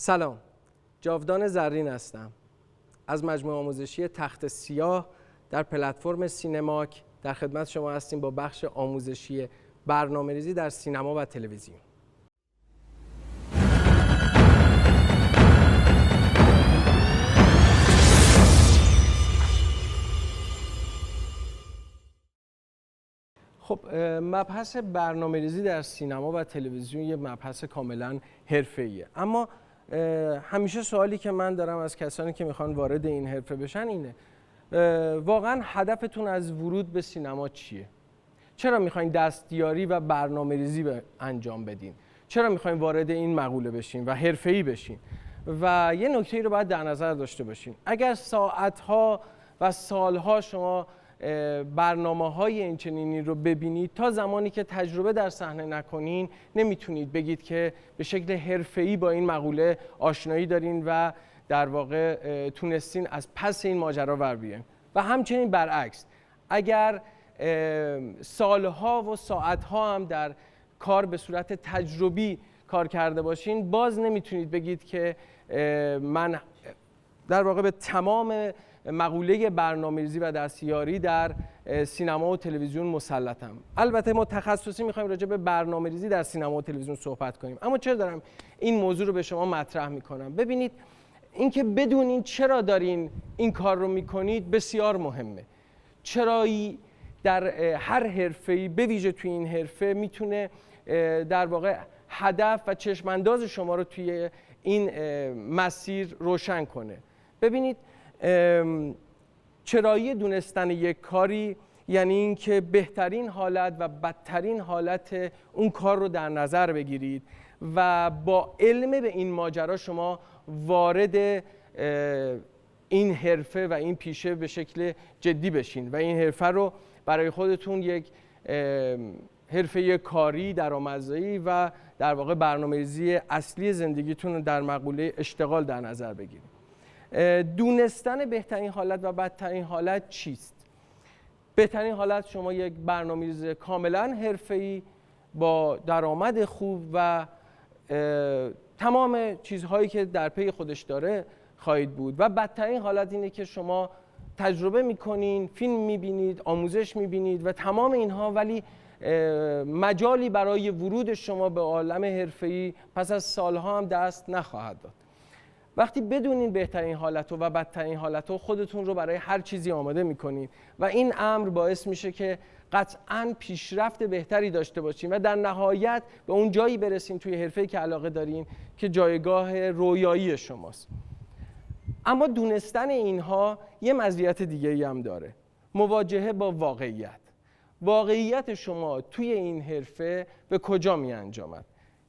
سلام، جاودان زرین هستم. از مجموعه آموزشی تخت سیاه در پلتفرم سینماک در خدمت شما هستیم با بخش آموزشی برنامه‌ریزی در سینما و تلویزیون. خب مبحث برنامه‌ریزی در سینما و تلویزیون یه مبحث کاملا حرفه‌ایه، اما همیشه سوالی که من دارم از کسانی که میخوان وارد این حرفه بشن اینه: واقعا هدفتون از ورود به سینما چیه؟ چرا میخواین دستیاری و برنامه‌ریزی انجام بدین؟ چرا میخواین وارد این مقوله بشین و حرفه‌ای بشین؟ و یه نکته‌ای رو باید در نظر داشته باشین. اگر ساعت‌ها و سال‌ها شما برنامه‌های اینچنینی رو ببینید، تا زمانی که تجربه در صحنه نکنین نمیتونید بگید که به شکل حرفه‌ای با این مقوله آشنایی دارین و در واقع تونستین از پس این ماجرا ور بیاین. و همچنین برعکس، اگر سالها و ساعتها هم در کار به صورت تجربی کار کرده باشین، باز نمیتونید بگید که من در واقع به تمام مقوله برنامه‌ریزی و دستیاری در سینما و تلویزیون مسلطم. البته ما تخصصی می‌خوایم راجع به برنامه‌ریزی در سینما و تلویزیون صحبت کنیم، اما چرا دارم این موضوع رو به شما مطرح می‌کنم؟ ببینید، اینکه بدونین چرا دارین این کار رو می‌کنید بسیار مهمه. چرایی در هر حرفه‌ای، به ویژه توی این حرفه، میتونه در واقع هدف و چشم‌انداز شما رو توی این مسیر روشن کنه. ببینید، چرایی دونستن یک کاری یعنی اینکه بهترین حالت و بدترین حالت اون کار رو در نظر بگیرید و با علم به این ماجرا شما وارد این حرفه و این پیشه به شکل جدی بشین و این حرفه رو برای خودتون یک حرفه کاری، درآمدزایی و در واقع برنامه‌ریزی اصلی زندگیتون در مقوله اشتغال در نظر بگیرید. دونستن بهترین حالت و بدترین حالت چیست؟ بهترین حالت شما یک برنامه‌ریز کاملا حرفه‌ای با درآمد خوب و تمام چیزهایی که در پی خودش داره خواهید بود، و بدترین حالت اینه که شما تجربه میکنین، فیلم میبینید، آموزش میبینید و تمام اینها، ولی مجالی برای ورود شما به عالم حرفه‌ای پس از سالها هم دست نخواهد داد. وقتی بدونین بهترین حالت و بدترین حالت خودتون رو برای هر چیزی آماده میکنین و این امر باعث میشه که قطعاً پیشرفت بهتری داشته باشین و در نهایت به اون جایی برسین توی حرفه‌ای که علاقه دارین که جایگاه رویایی شماست. اما دونستن اینها یه مزیت دیگه‌ای هم داره: مواجهه با واقعیت. واقعیت شما توی این حرفه به کجا می انجامد؟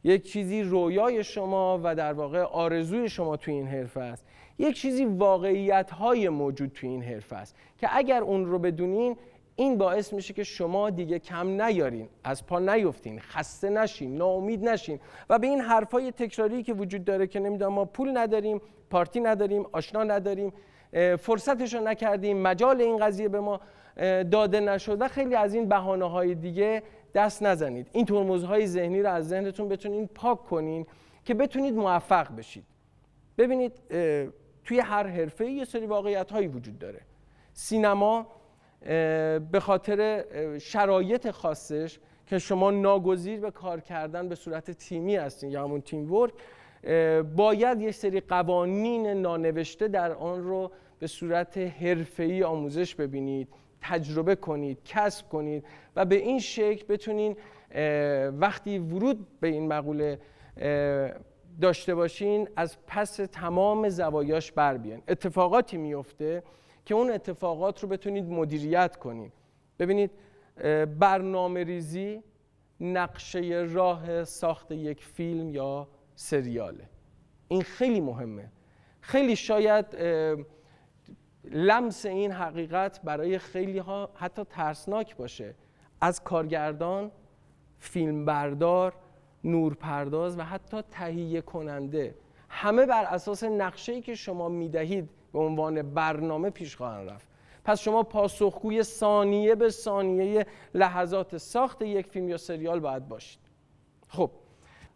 یک چیزی رویای شما و در واقع آرزوی شما توی این حرفه است، یک چیزی واقعیت‌های موجود توی این حرفه است که اگر اون رو بدونین، این باعث میشه که شما دیگه کم نیارین، از پا نیفتین، خسته نشین، ناامید نشین و به این حرفای تکراری که وجود داره که نمیدونم ما پول نداریم، پارتی نداریم، آشنا نداریم، فرصتش رو نکردیم، مجال این قضیه به ما داده نشد و خیلی از این بهانه‌های دیگه دست نزنید. این ترمزهای ذهنی رو از ذهنتون بتونین پاک کنین که بتونید موفق بشید. ببینید، توی هر حرفه‌ای یه سری واقعیت‌هایی وجود داره. سینما به خاطر شرایط خاصش که شما ناگزیر به کار کردن به صورت تیمی هستین یا همون تیم ورک، باید یک سری قوانین نانوشته در آن رو به صورت حرفه‌ای آموزش ببینید، تجربه کنید، کسب کنید و به این شکل بتونین وقتی ورود به این مقوله داشته باشین از پس تمام زوایاش بر بیاین. اتفاقاتی میفته که اون اتفاقات رو بتونید مدیریت کنید. ببینید، برنامه ریزی نقشه راه ساخت یک فیلم یا سریاله. این خیلی مهمه. خیلی شاید لمس این حقیقت برای خیلی ها حتی ترسناک باشه. از کارگردان، فیلمبردار، نورپرداز و حتی تهیه کننده، همه بر اساس نقشه‌ای که شما میدهید به عنوان برنامه پیش خواهند رفت. پس شما پاسخگوی ثانیه به ثانیه لحظات ساخت یک فیلم یا سریال باید باشید. خب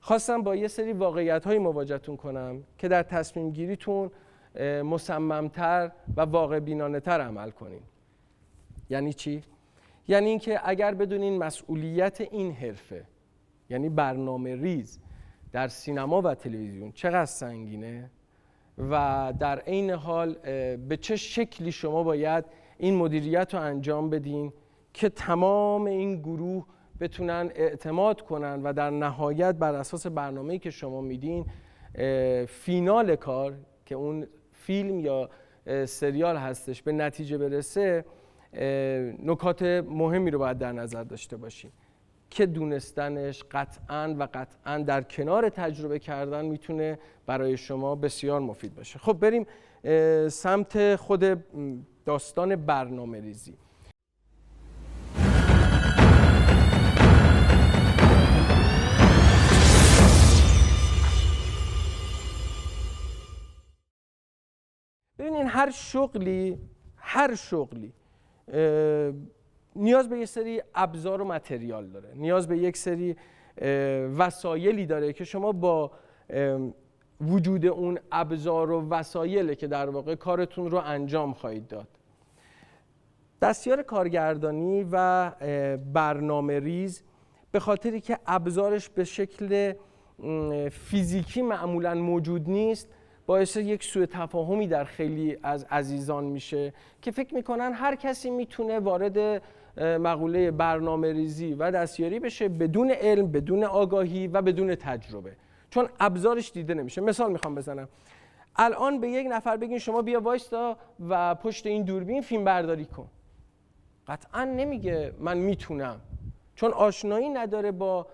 خواستم با یه سری واقعیت‌های مواجهتون کنم که در تصمیم گیریتون مصمم‌تر و واقع بینانه‌تر عمل کنین. یعنی چی؟ یعنی اینکه اگر بدونین مسئولیت این حرفه، یعنی برنامه ریز در سینما و تلویزیون چقدر سنگینه و در عین حال به چه شکلی شما باید این مدیریت رو انجام بدین که تمام این گروه بتونن اعتماد کنن و در نهایت بر اساس برنامه‌ای که شما میدین فینال کار که اون فیلم یا سریال هستش به نتیجه برسه، نکات مهمی رو باید در نظر داشته باشین که دونستنش قطعاً در کنار تجربه کردن میتونه برای شما بسیار مفید باشه. خب بریم سمت خود داستان برنامه ریزی. ببینین هر شغلی نیاز به یک سری ابزار و متریال داره، نیاز به یک سری وسایلی داره که شما با وجود اون ابزار و وسایله که در واقع کارتون رو انجام خواهید داد. دستیار کارگردانی و برنامه ریز به خاطری که ابزارش به شکل فیزیکی معمولاً موجود نیست، باعث یک سوء تفاهمی در خیلی از عزیزان میشه که فکر میکنن هر کسی میتونه وارد مقوله برنامه ریزی و دستیاری بشه بدون علم، بدون آگاهی و بدون تجربه، چون ابزارش دیده نمیشه. مثال میخوام بزنم. الان به یک نفر بگین شما بیا وایستا و پشت این دوربین فیلم برداری کن، قطعا نمیگه من میتونم، چون آشنایی نداره با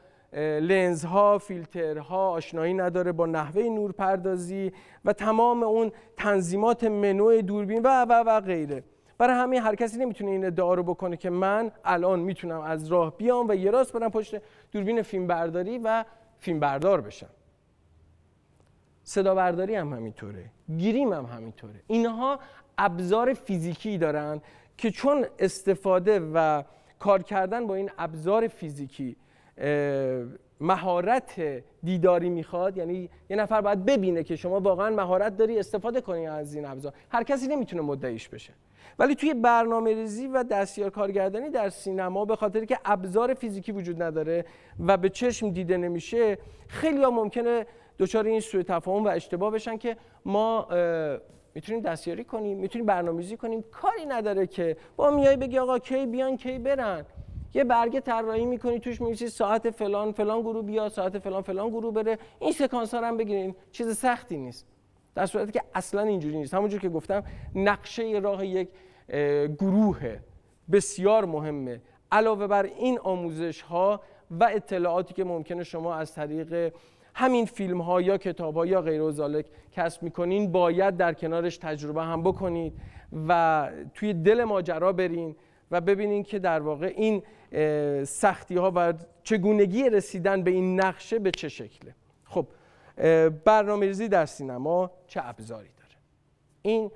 لنزها، فیلترها، آشنایی نداره با نحوه نورپردازی و تمام اون تنظیمات منو دوربین و غیره. برای همین هر کسی نمیتونه این ادعا رو بکنه که من الان میتونم از راه بیام و یه راست برم پشت دوربین فیلم برداری و فیلم بردار بشم. صدا برداری هم همینطوره، گریم هم همینطوره. اینها ابزار فیزیکی دارن که چون استفاده و کار کردن با این ابزار فیزیکی مهارت دیداری میخواد، یعنی یه نفر باید ببینه که شما واقعا مهارت داری استفاده کنی از این ابزار، هر کسی نمیتونه مدعیش بشه. ولی توی برنامه‌ریزی و دستیار کارگردانی در سینما به خاطر که ابزار فیزیکی وجود نداره و به چشم دیده نمیشه، خیلی‌ها ممکنه دچار این سوء تفاهم و اشتباه بشن که ما میتونیم دستیاری کنیم، میتونیم برنامه‌ریزی کنیم، کاری نداره که با میای بگی آقا کی بیان کی برن. یه برگه طراحی می‌کنی توش می‌نویسی ساعت فلان گروه بیا، ساعت فلان گروه بره، این سکانس‌ها رو هم بگیرین، چیز سختی نیست. در صورتی که اصلا اینجوری نیست. همونجور که گفتم نقشه راه یک گروه بسیار مهمه. علاوه بر این آموزش‌ها و اطلاعاتی که ممکنه شما از طریق همین فیلم‌ها یا کتاب‌ها یا غیر ذالک کسب می‌کنین، باید در کنارش تجربه هم بکنید و توی دل ماجرا برین و ببینین که در واقع این سختی‌ها و چگونگی رسیدن به این نقشه به چه شکله. خب برنامه‌ریزی در سینما چه ابزاری داره؟ این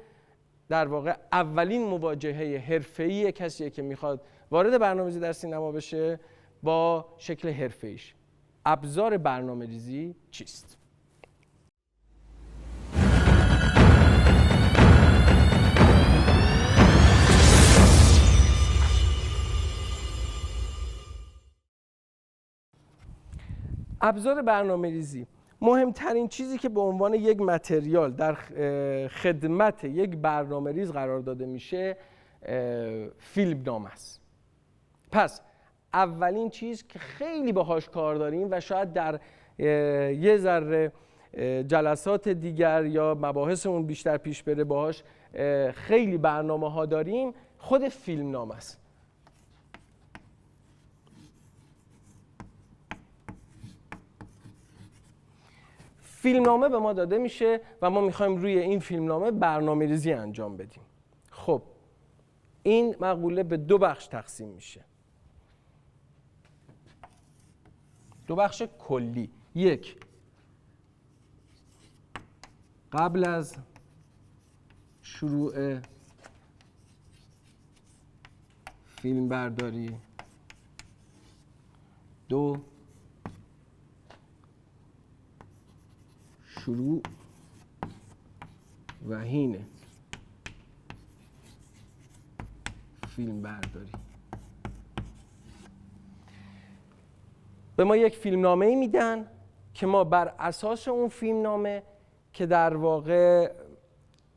در واقع اولین مواجهه حرفه‌ای کسیه که میخواد وارد برنامه‌ریزی در سینما بشه با شکل حرفه‌ایش. ابزار برنامه‌ریزی چیست؟ ابزار برنامه‌ریزی مهمترین چیزی که به عنوان یک متریال در خدمت یک برنامه‌ریز قرار داده میشه فیلمنامه است. پس اولین چیز که خیلی باهاش کار داریم و شاید در یه ذره جلسات دیگر یا مباحثمون بیشتر پیش بره باهاش خیلی برنامه‌ها داریم، خود فیلمنامه است. فیلمنامه به ما داده میشه و ما میخوایم روی این فیلمنامه برنامه‌ریزی انجام بدیم. خب این مقوله به دو بخش تقسیم میشه. دو بخش کلی. یک، قبل از شروع فیلم برداری. دو، شروع و حین فیلم برداری. به ما یک فیلمنامه‌ای میدن که ما بر اساس اون فیلمنامه که در واقع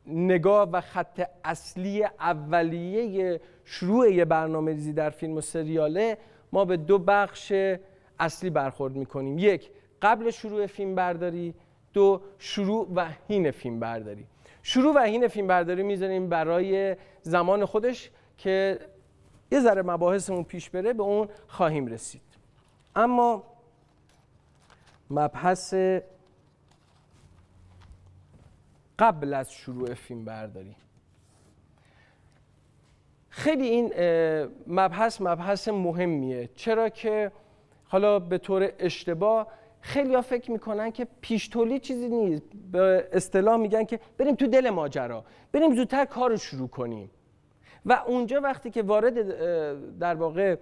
نگاه و خط اصلی اولیه شروع یه برنامه‌ریزی در فیلم و سریاله، ما به دو بخش اصلی برخورد میکنیم. یک، قبل شروع فیلم برداری. دو، شروع و حین فیلم برداری. شروع و حین فیلم برداری میذاریم برای زمان خودش که یه ذره مباحثمون پیش بره، به اون خواهیم رسید. اما مبحث قبل از شروع فیلم برداری، خیلی این مبحث مهمیه. چرا که حالا به طور اشتباه خیلی ها فکر میکنن که پیش تولید چیزی نیست. به اصطلاح میگن که بریم تو دل ماجرا، بریم زودتر کار رو شروع کنیم. و اونجا وقتی که وارد در واقع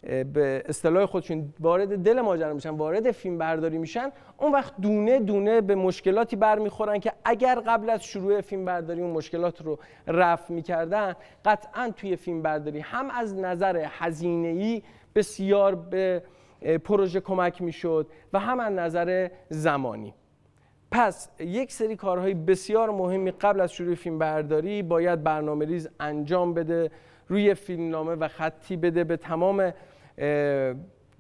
به اصطلاح خودشون وارد دل ماجرا میشن، وارد فیلم برداری میشن، اون وقت دونه دونه به مشکلاتی برمیخورن که اگر قبل از شروع فیلم برداری اون مشکلات رو رفع میکردن، قطعا توی فیلم برداری هم از نظر هزینه‌ای بسیار به پروژه کمک میشد و هم از نظر زمانی. پس یک سری کارهای بسیار مهمی قبل از شروع فیلم برداری باید برنامه‌ریز انجام بده، روی فیلمنامه و خطی بده به تمام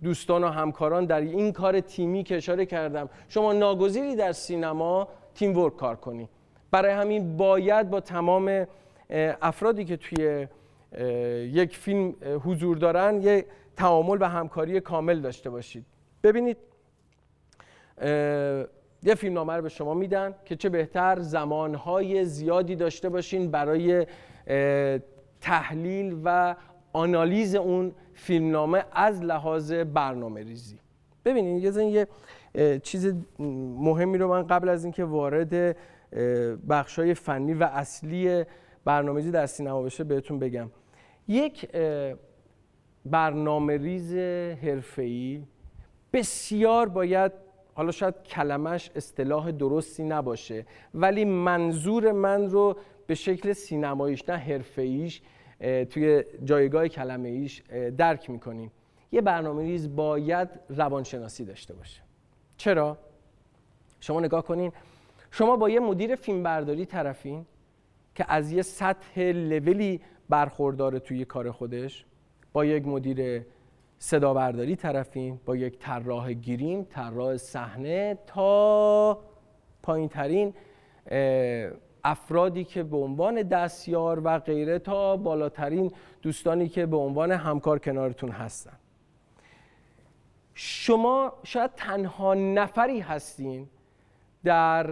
دوستان و همکاران در این کار تیمی که اشاره کردم. شما ناگزیری در سینما تیم ورک کار کنی، برای همین باید با تمام افرادی که توی یک فیلم حضور دارن یک تعامل و همکاری کامل داشته باشید. ببینید یه فیلمنامه رو به شما میدن که چه بهتر زمانهای زیادی داشته باشین برای تحلیل و آنالیز اون فیلمنامه از لحاظ برنامه ریزی. ببینید یه چیز مهمی رو من قبل از اینکه وارد بخشای فنی و اصلی برنامه‌ریزی در سینما بشه بهتون بگم. یک برنامه‌ریز حرفه‌ای بسیار باید، حالا شاید کلمش اصطلاح درستی نباشه، ولی منظور من رو به شکل سینماییش نه حرفه‌ایش توی جایگاه کلمه ایش درک میکنیم. یه برنامه‌ریز باید روانشناسی داشته باشه. چرا؟ شما نگاه کنین، شما با یه مدیر فیلمبرداری طرفین که از یه سطح لولی برخورداره توی کار خودش، با یک مدیر صدابرداری طرفین، با یک طراح گریم، طراح صحنه، تا پایین ترین افرادی که به عنوان دستیار و غیره، تا بالاترین دوستانی که به عنوان همکار کنارتون هستن. شما شاید تنها نفری هستین در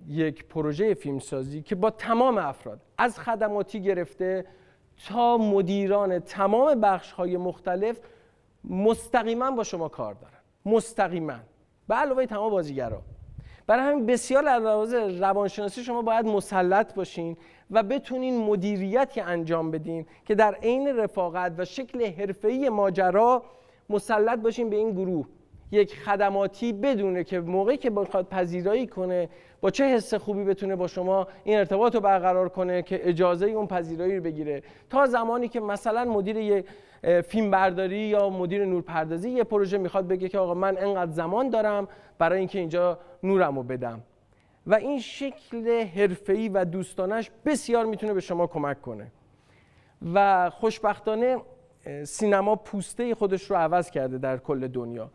یک پروژه فیلمسازی که با تمام افراد از خدماتی گرفته تا مدیران تمام بخش‌های مختلف مستقیما با شما کار دارن، مستقیما، به علاوه تمام بازیگرا. برای همین بسیار از لحاظ روانشناسی شما باید مسلط باشین و بتونین مدیریتی انجام بدین که در عین رفاقت و شکل حرفه‌ای ماجرا مسلط باشین به این گروه. یک خدماتی بدونه که موقعی که بخواد پذیرایی کنه با چه حس خوبی بتونه با شما این ارتباط رو برقرار کنه که اجازه اون پذیرایی رو بگیره، تا زمانی که مثلا مدیر یک فیلم برداری یا مدیر نورپردازی یه پروژه میخواد بگه که آقا من انقدر زمان دارم برای اینکه اینجا نورمو بدم. و این شکل حرفه‌ای و دوستانش بسیار میتونه به شما کمک کنه. و خوشبختانه سینما پوسته خودش رو عوض کرده در کل دنیا.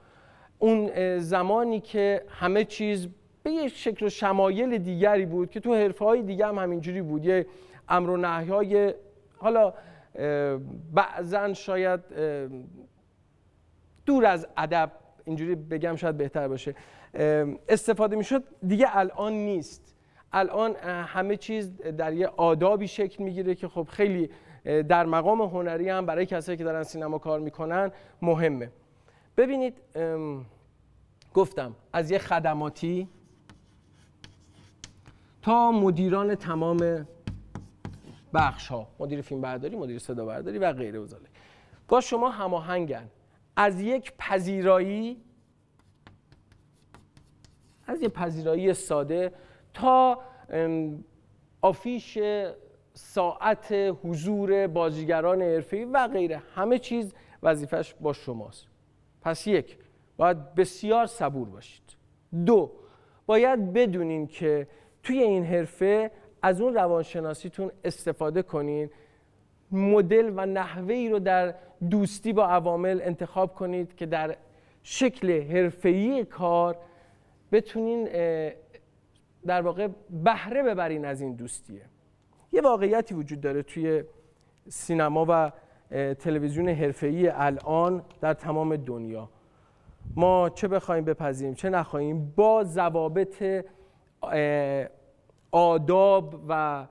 اون زمانی که همه چیز به یک شکل و شمایل دیگری بود که تو حرفه‌های دیگه هم همینجوری بود، یه امر و نهی‌های حالا بعضن شاید دور از ادب، اینجوری بگم شاید بهتر باشه، استفاده میشد، دیگه الان نیست. الان همه چیز در یه آدابی شکل میگیره که خب خیلی در مقام هنری هم برای کسایی که دارن سینما کار میکنن مهمه. ببینید گفتم از یه خدماتی تا مدیران تمام بخش ها، مدیر فیلم برداری، مدیر صدا برداری و غیره و ذالک، با شما هماهنگن. از یک پذیرایی از یه پذیرایی ساده تا آفیش ساعت حضور بازیگران حرفه‌ای و غیره، همه چیز وظیفش با شماست. پس یک، باید بسیار صبور باشید. دو، باید بدونین که توی این حرفه از اون روانشناسیتون استفاده کنین، مدل و نحوه‌ای رو در دوستی با عوامل انتخاب کنید که در شکل حرفه‌ای کار بتونین در واقع بهره ببرین از این دوستیه. یه واقعیتی وجود داره توی سینما و تلویزیون حرفه‌ای الان در تمام دنیا. ما چه بخوایم بپذیریم چه نخواهیم، با ضوابط آداب و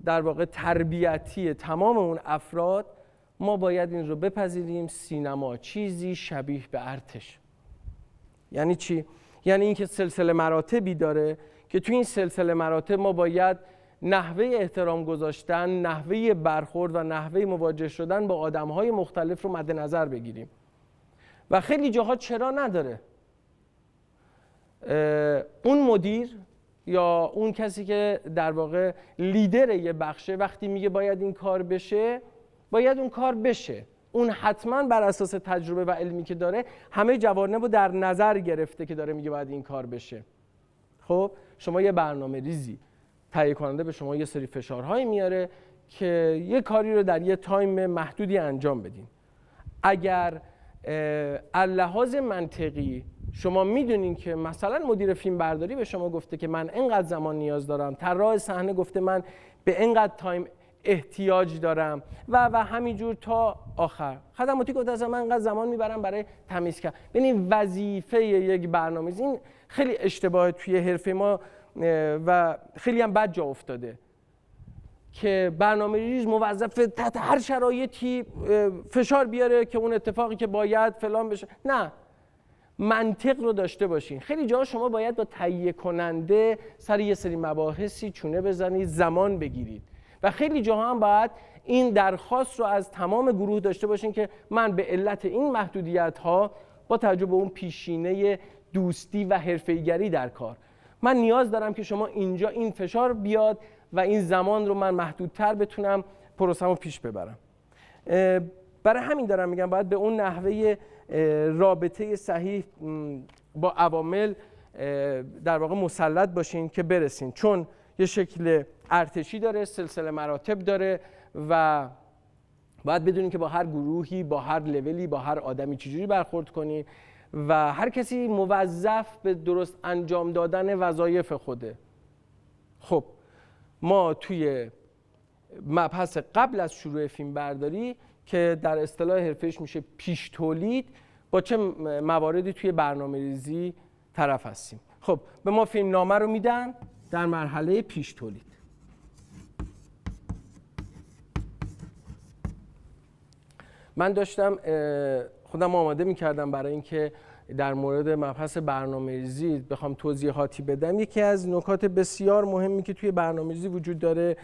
در واقع تربیتی تمام اون افراد، ما باید این رو بپذیریم: سینما چیزی شبیه به ارتش. یعنی چی؟ یعنی اینکه سلسله مراتبی داره که توی این سلسله مراتب ما باید نحوه احترام گذاشتن، نحوه برخورد و نحوه مواجه شدن با آدم‌های مختلف رو مد نظر بگیریم. و خیلی جاها چرا نداره. اون مدیر یا اون کسی که در واقع لیدر یه بخشه وقتی میگه باید این کار بشه، باید اون کار بشه. اون حتما بر اساس تجربه و علمی که داره همه جوانب رو در نظر گرفته که داره میگه باید این کار بشه. خب شما یه برنامه ریزی تهیه کننده به شما یه سری فشارهایی میاره که یه کاری رو در یه تایم محدودی انجام بدین. اگر اللحاظ منطقی شما میدونین که مثلا مدیر فیلم برداری به شما گفته که من اینقدر زمان نیاز دارم، طراح صحنه گفته من به اینقدر تایم احتیاج دارم و همینجور تا آخر، خدماتی گفته اصلا من اینقدر زمان میبرم برای تمیز کردن. ببینید وظیفه یک برنامه‌ریز، این خیلی اشتباه توی حرفه ما و خیلی هم بد جا افتاده که برنامه‌ریز موظف تحت هر شرایطی فشار بیاره که اون اتفاقی که باید فلان بشه. نه، منطق رو داشته باشین. خیلی جاها شما باید با تهیه کننده سر یه سری مباحثی چونه بزنید، زمان بگیرید و خیلی جاها هم باید این درخواست رو از تمام گروه داشته باشین که من به علت این محدودیت‌ها با توجه به اون پیشینه دوستی و حرفه‌ای‌گری در کار، من نیاز دارم که شما اینجا این فشار بیاد و این زمان رو من محدودتر بتونم پروسه‌مو پیش ببرم. برای همین دارم میگم باید به اون نحوه رابطه صحیح با عوامل در واقع مسلط باشین که برسین، چون یه شکل ارتشی داره، سلسله مراتب داره و باید بدونین که با هر گروهی، با هر لولی، با هر آدمی چجوری برخورد کنین و هر کسی موظف به درست انجام دادن وظایف خوده. خب ما توی مبحث قبل از شروع فیلم برداری که در اصطلاح حرفه‌ایش میشه پیش تولید، با چه مواردی توی برنامه‌ریزی طرف هستیم. خب به ما فیلم نامه رو میدن در مرحله پیش تولید. من داشتم خودم آماده میکردم برای اینکه در مورد مبحث برنامه‌ریزی بخوام توضیحاتی بدم. یکی از نکات بسیار مهمی که توی برنامه‌ریزی وجود داره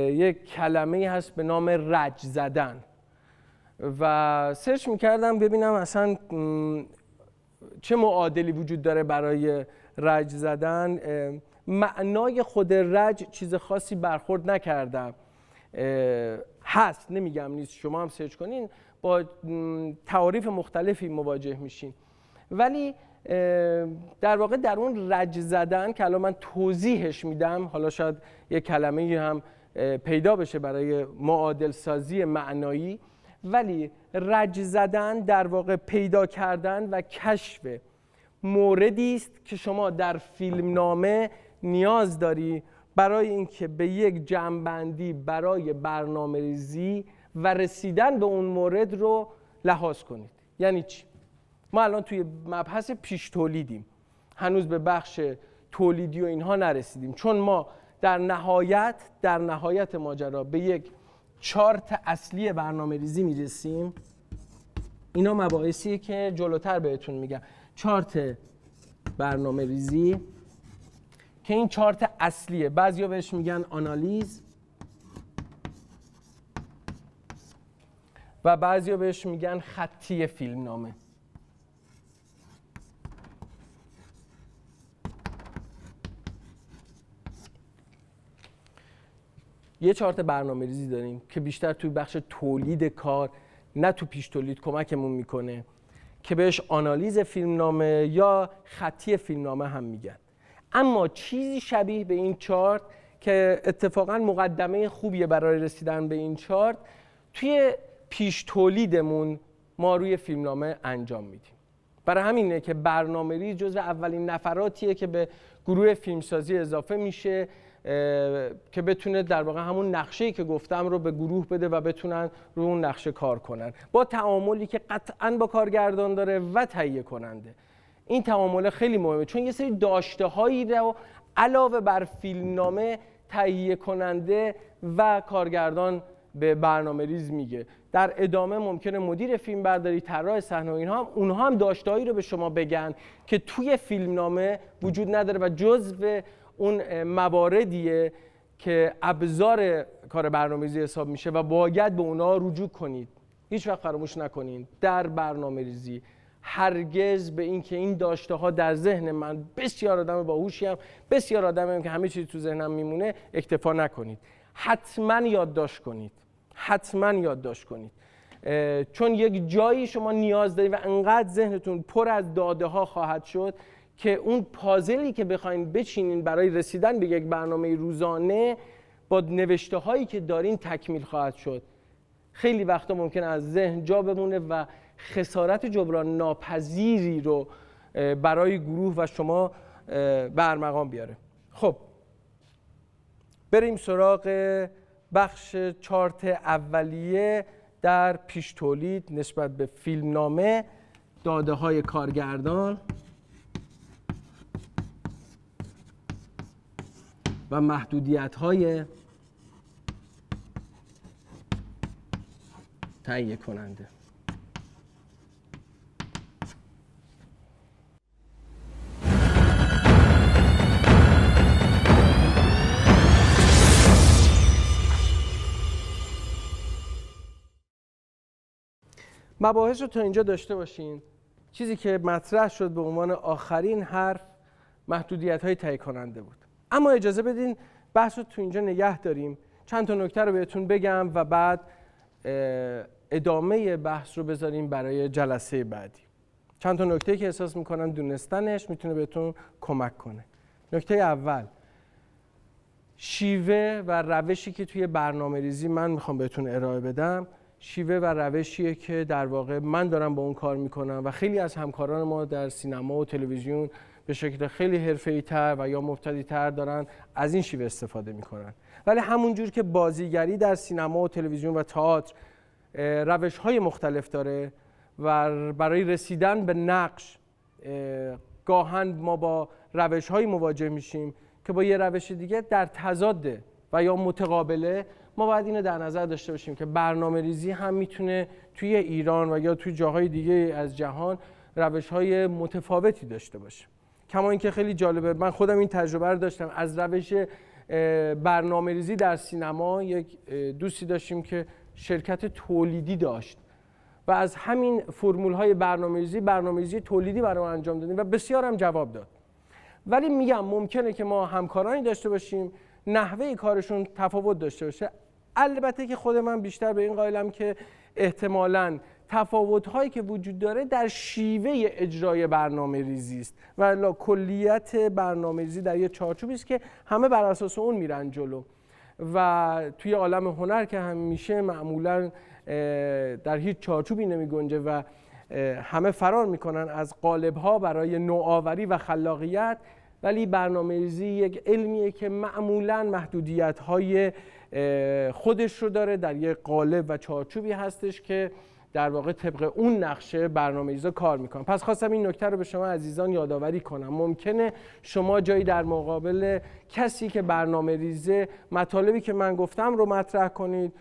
یک کلمه‌ای هست به نام رج زدن و سرچ میکردم ببینم اصلا چه معادلی وجود داره برای رج زدن. معنای خود رج چیز خاصی برخورد نکردم، هست، نمیگم نیست، شما هم سرچ کنین با تعاریف مختلفی مواجه میشین، ولی در واقع در اون رج زدن که الان من توضیحش میدم، حالا شاید یک کلمه هم پیدا بشه برای معادل سازی معنایی، ولی رج زدن در واقع پیدا کردن و کشف موردی است که شما در فیلمنامه نیاز داری برای اینکه به یک جمع‌بندی برای برنامه‌ریزی و رسیدن به اون مورد رو لحاظ کنید. یعنی چی؟ ما الان توی مبحث پیش تولیدیم، هنوز به بخش تولیدی و اینها نرسیدیم، چون ما در نهایت ماجرا به یک چارت اصلی برنامه‌ریزی میرسیم. اینا مباحثیه که جلوتر بهتون میگم. چارت برنامه‌ریزی که این چارت اصلیه، بعضیا بهش میگن آنالیز و بعضیا بهش میگن خطی فیلمنامه. یه چارت برنامه‌ریزی داریم که بیشتر توی بخش تولید کار نه تو پیش تولید کمکمون میکنه که بهش آنالیز فیلمنامه یا خطی فیلمنامه هم میگن. اما چیزی شبیه به این چارت که اتفاقا مقدمه خوبیه برای رسیدن به این چارت، توی پیش تولیدمون ما روی فیلمنامه انجام میدیم. برای همینه که برنامه‌ریزی جزو اولین نفراتیه که به گروه فیلمسازی اضافه میشه که بتونه در واقع همون نقشه‌ای که گفتم رو به گروه بده و بتونن رو اون نقشه کار کنن، با تعاملی که قطعاً با کارگردان داره و تهیه کننده. این تعامل خیلی مهمه چون یه سری داشته‌هایی رو علاوه بر فیلمنامه تهیه کننده و کارگردان به برنامه‌ریز میگه. در ادامه ممکنه مدیر فیلم برداری، طراح صحنه و اونها هم داشته‌هایی رو به شما بگن که توی فیلمنامه وجود نداره و جزو اون مواردیه که ابزار کار برنامه‌ریزی حساب میشه و باید به اونها رجوع کنید. هیچ وقت فراموش نکنید در برنامه‌ریزی هرگز به این که این داشته‌ها در ذهن من، بسیار آدم باهوشیم، بسیار آدمم که همه چیز تو ذهنم میمونه، اکتفا نکنید. حتما یادداشت کنید. حتما یادداشت کنید. چون یک جایی شما نیاز دارید و انقدر ذهنتون پر از داده‌ها خواهد شد که اون پازلی که بخواید بچینین برای رسیدن به یک برنامه روزانه با نوشته‌هایی که دارین تکمیل خواهد شد. خیلی وقتا ممکن از ذهن جا بمونه و خسارت جبران ناپذیری رو برای گروه و شما به ارمغان بیاره. خب بریم سراغ بخش چارت اولیه در پیش تولید نسبت به فیلمنامه، داده های کارگردان و محدودیت های تهیه کننده. مباحث رو تا اینجا داشته باشین. چیزی که مطرح شد به عنوان آخرین حرف محدودیت‌های تهیه کننده بود. اما اجازه بدین بحث رو تو اینجا نگه داریم. چند تا نکته رو بهتون بگم و بعد ادامه بحث رو بذاریم برای جلسه بعدی. چند تا نکته که احساس می‌کنم دونستنش میتونه بهتون کمک کنه. نکته اول، شیوه و روشی که توی برنامه‌ریزی من میخوام بهتون ارائه بدم، شیوه و روشیه که در واقع من دارم با اون کار میکنم و خیلی از همکاران ما در سینما و تلویزیون به شکل خیلی حرفه‌ای‌تر و یا مبتدی‌تر دارن از این شیوه استفاده میکنن. ولی همونجور که بازیگری در سینما و تلویزیون و تئاتر روش‌های مختلف داره و برای رسیدن به نقش گاهن ما با روش‌های مواجه میشیم که با یه روش دیگه در تضاده و یا متقابله، ما باید اینو در نظر داشته باشیم که برنامه‌ریزی هم میتونه توی ایران و یا توی جاهای دیگه از جهان روش‌های متفاوتی داشته باشه. کما اینکه خیلی جالبه، من خودم این تجربه رو داشتم از روش برنامه‌ریزی در سینما. یک دوستی داشتیم که شرکت تولیدی داشت و از همین فرمول‌های برنامه‌ریزی تولیدی برای ما انجام دادیم و بسیار هم جواب داد. ولی میگم ممکنه که ما همکارانی داشته باشیم نحوه کارشون تفاوت داشته باشه. البته که خود من بیشتر به این قائلم که احتمالاً تفاوت‌هایی که وجود داره در شیوه اجرای برنامه‌ریزی است و الا کلیت برنامه‌ریزی در یه چارچوبی است که همه بر اساس اون میرن جلو و توی عالم هنر که همیشه معمولاً در هیچ چارچوبی نمی‌گنجه و همه فرار میکنن از قالب‌ها برای نوآوری و خلاقیت. ولی برنامه‌ریزی یک علمیه که معمولاً محدودیت‌های خودش رو داره، در یک قالب و چارچوبی هستش که در واقع طبق اون نقشه برنامه‌ریزا کار میکنن. پس خواستم این نکته رو به شما عزیزان یادآوری کنم. ممکنه شما جایی در مقابل کسی که برنامه‌ریزه مطالبی که من گفتم رو مطرح کنید،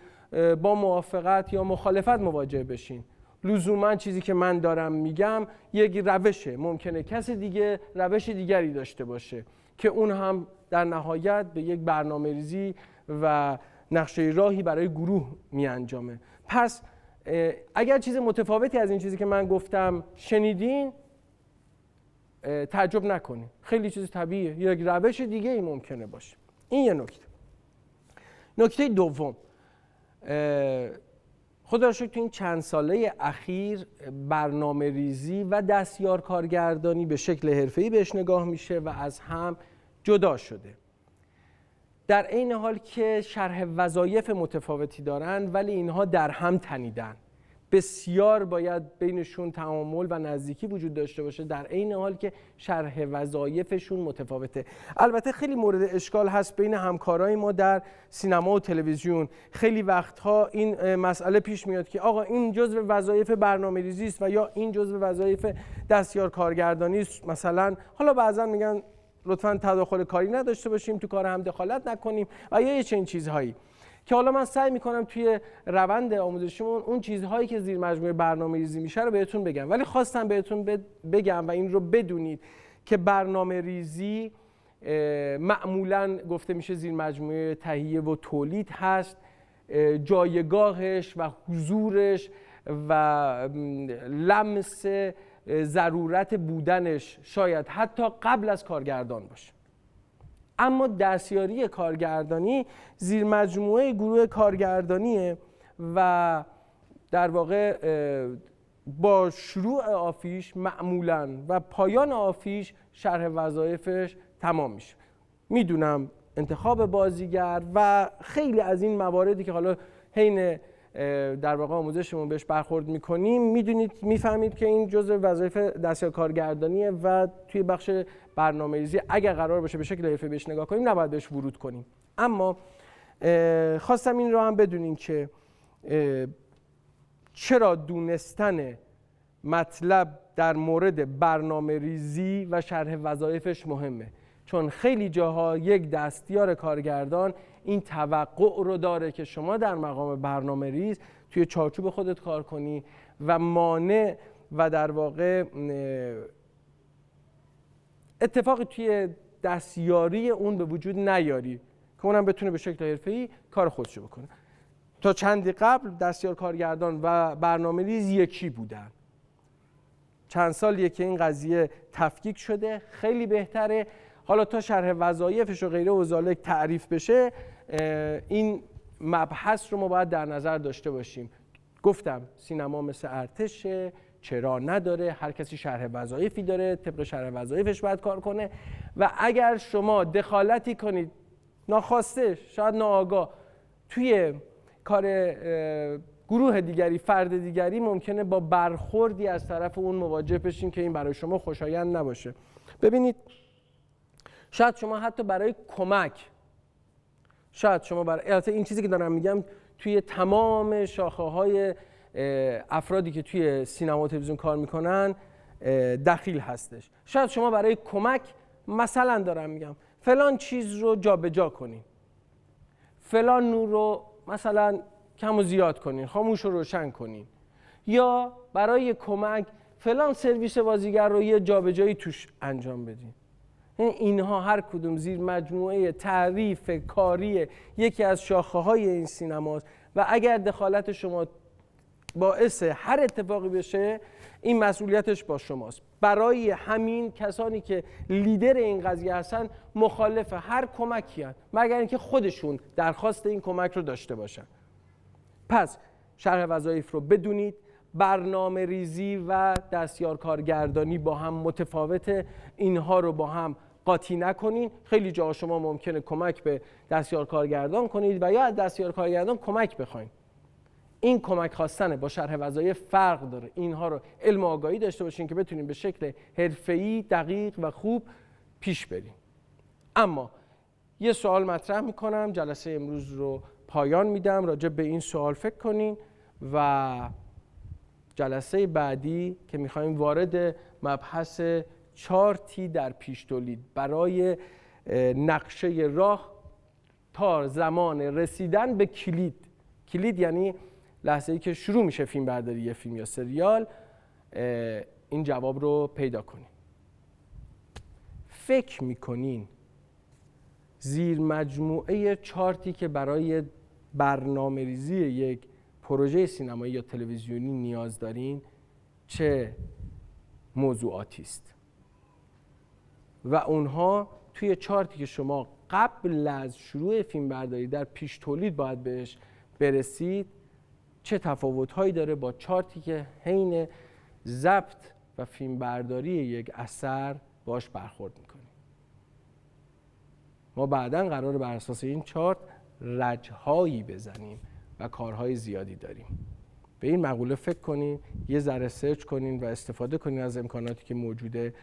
با موافقت یا مخالفت مواجه بشین. لزوما چیزی که من دارم میگم یک روشه، ممکنه کسی دیگه روش دیگری داشته باشه که اون هم در نهایت به یک برنامه‌ریزی و نقشه راهی برای گروه میانجامه. پس اگر چیز متفاوتی از این چیزی که من گفتم شنیدین، تعجب نکنید، خیلی چیز طبیعیه، یک روش دیگه ای ممکنه باشه. این یه نکته. نکته دوم، خدا را شکر تو این چند ساله اخیر برنامه ریزی و دستیار کارگردانی به شکل حرفه‌ای بهش نگاه میشه و از هم جدا شده. در عین حال که شرح وظایف متفاوتی دارن ولی اینها در هم تنیدن. بسیار باید بینشون تعامل و نزدیکی وجود داشته باشه، در عین حال که شرح وظایفشون متفاوته. البته خیلی مورد اشکال هست بین همکارای ما در سینما و تلویزیون. خیلی وقتها این مسئله پیش میاد که آقا این جزء وظایف برنامه‌ریزی است و یا این جزء وظایف دستیار کارگردانی است. مثلا حالا بعضا میگن لطفاً تداخل کاری نداشته باشیم، تو کار هم دخالت نکنیم و یا چنین چیزهایی که حالا من سعی میکنم توی روند آموزشیمون اون چیزهایی که زیر مجموعه برنامه‌ریزی میشه رو بهتون بگم. ولی خواستم بهتون بگم و این رو بدونید که برنامه‌ریزی معمولاً گفته میشه زیر مجموعه تهیه و تولید هست. جایگاهش و حضورش و لمس ضرورت بودنش شاید حتی قبل از کارگردان باشه. اما دستیاری کارگردانی زیر مجموعه گروه کارگردانیه و در واقع با شروع آفیش معمولاً و پایان آفیش شرح وظایفش تمام میشه. میدونم انتخاب بازیگر و خیلی از این مواردی که حالا حین در واقع آموزشمون بهش برخورد میکنیم میفهمید که این جزء وظایف دستیار کارگردانیه و توی بخش برنامه‌ریزی اگر قرار باشه به شکل حرفه‌ای بهش نگاه کنیم نباید بهش ورود کنیم. اما خواستم این رو هم بدونین که چرا دونستن مطلب در مورد برنامه‌ریزی و شرح وظایفش مهمه. چون خیلی جاها یک دستیار کارگردان این توقع رو داره که شما در مقام برنامه‌ریز توی چارچوب خودت کار کنی و مانع و در واقع اتفاقی توی دستیاری اون به وجود نیاری که اونم بتونه به شکل حرفه‌ای کار خودشو بکنه. تا چندی قبل دستیار کارگردان و برنامه‌ریز یکی بودن. چند سالیه که این قضیه تفکیک شده، خیلی بهتره. حالا تا شرح وظایفش و غیره و ذالک تعریف بشه این مبحث رو ما باید در نظر داشته باشیم. گفتم سینما مثل ارتشه، چرا نداره، هر کسی شرح وظایفی داره، طبق شرح وظایفش باید کار کنه و اگر شما دخالتی کنید ناخواسته شاید ناآگاه توی کار گروه دیگری، فرد دیگری، ممکنه با برخوردی از طرف اون مواجه بشین که این برای شما خوشایند نباشه. ببینید شاید شما حتی برای کمک، شاید شما برای این چیزی که دارم میگم توی تمام شاخه‌های افرادی که توی سینما و تلویزیون کار میکنن دخیل هستش. شاید شما برای کمک مثلا دارم میگم فلان چیز رو جابجا کنین، فلان نور رو مثلا کم و زیاد کنین، خاموش و روشن کنین، یا برای کمک فلان سرویس بازیگر رو یه جابجایی توش انجام بدین. اینها هر کدوم زیر مجموعه تعریف کاری یکی از شاخه‌های این سینماست و اگر دخالت شما باعث هر اتفاقی بشه این مسئولیتش با شماست. برای همین کسانی که لیدر این قضیه هستن مخالف هر کمکی هستن مگر اینکه خودشون درخواست این کمک رو داشته باشن. پس شرح وظایف رو بدونید. برنامه ریزی و دستیار کارگردانی با هم متفاوته، اینها رو با هم قاطی نکنین. خیلی جا شما ممکنه کمک به دستیار کارگردان کنید و یا از دستیار کارگردان کمک بخواید. این کمک خواستن با شرح وظایف فرق داره. اینها رو علم و آگاهی داشته باشین که بتونین به شکل حرفه‌ای دقیق و خوب پیش برین. اما یه سوال مطرح میکنم، جلسه امروز رو پایان میدم، راجع به این سوال فکر کنین و جلسه بعدی که میخوایم وارد مبحث چارتی در پیش تولید برای نقشه راه تا زمان رسیدن به کلید یعنی لحظه‌ای که شروع میشه فیلم برداری یه فیلم یا سریال، این جواب رو پیدا کنین. فکر میکنین زیر مجموعه چارتی که برای برنامه ریزی یک پروژه سینمایی یا تلویزیونی نیاز دارین چه موضوعاتی است و اونها توی چارتی که شما قبل از شروع فیلم برداری در پیش تولید باید بهش برسید، چه تفاوت‌هایی داره با چارتی که حین ضبط و فیلم برداری یک اثر باش برخورد میکنیم. ما بعداً قراره بر اساس این چارت رج‌هایی بزنیم و کارهای زیادی داریم. به این مقوله فکر کنین، یه ذره سرچ کنین و استفاده کنین از امکاناتی که موجوده،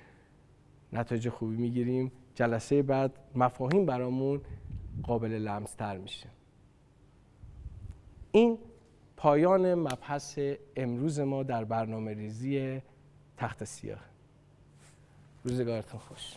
نتایج خوبی میگیریم. جلسه بعد مفاهیم برامون قابل لمس‌تر میشه. این پایان مبحث امروز ما در برنامه ریزی تخت سیاه. روزگارتون خوش.